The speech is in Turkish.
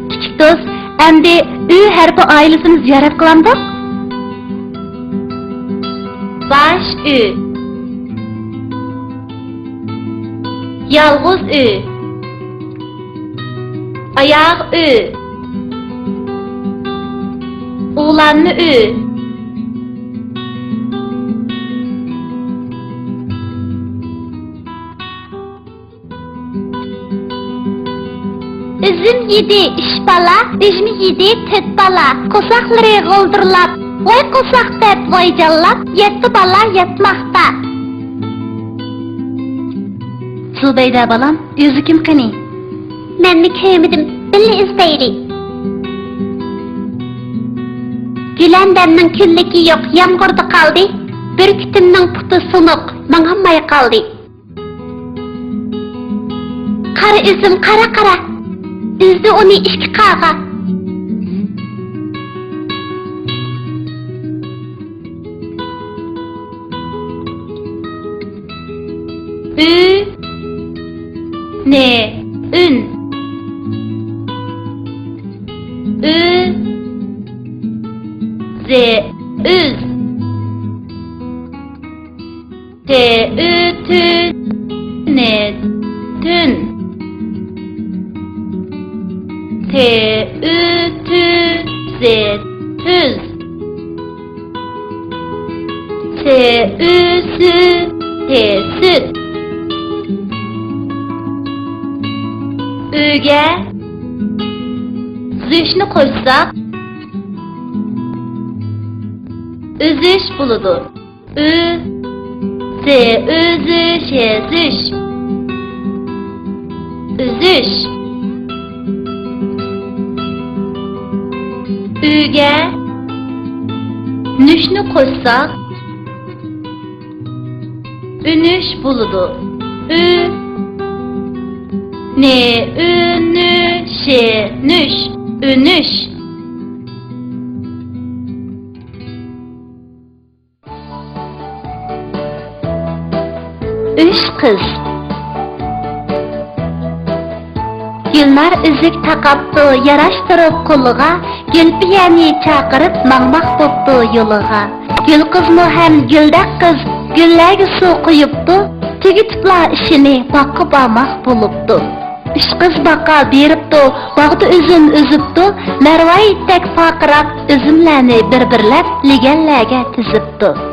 Kichik do'st, endi uy harfi oilasini ziyorat qilamdik. Baş uy, yolg'iz uy, oyoq uy, o'g'lonli uy, üzüm yedi iş bala, üzümü yedi töt bala, qosaqları g'oldurlab, voy qosaq deb voy jallab, yetti bala yetmoqda. Zubayda balam, o'zi kim qani? Menni ko'rmadim, billa izlaydi. Gülandemning kunligi yo'q, yomg'irda qoldi. Bir kutimning puti sunuq, mang'amay qoldi. Qara üzüm, qara. Üzdi onu ikki qağa. Ün üz tün tüz süt Üge züşni koysak üzüş buludu. Üzüş Üge nüşni koysak ünüş buludu. Ünüş Üç kız Gülnar üzük taqaptı yaraştırıp kuluğa, Gülpiyani çaqırıp mangmaq boptu yoluğa. Gül kızmı hem güldek kız, güllerge su quyuptu, Tügütüpla işini bakıp almaq buluptu. Üç kız baqa beriptu, bağda üzüm üzüptu, Mervay tek faqırap üzümlerini bir-birlep ligellerge tiziptu.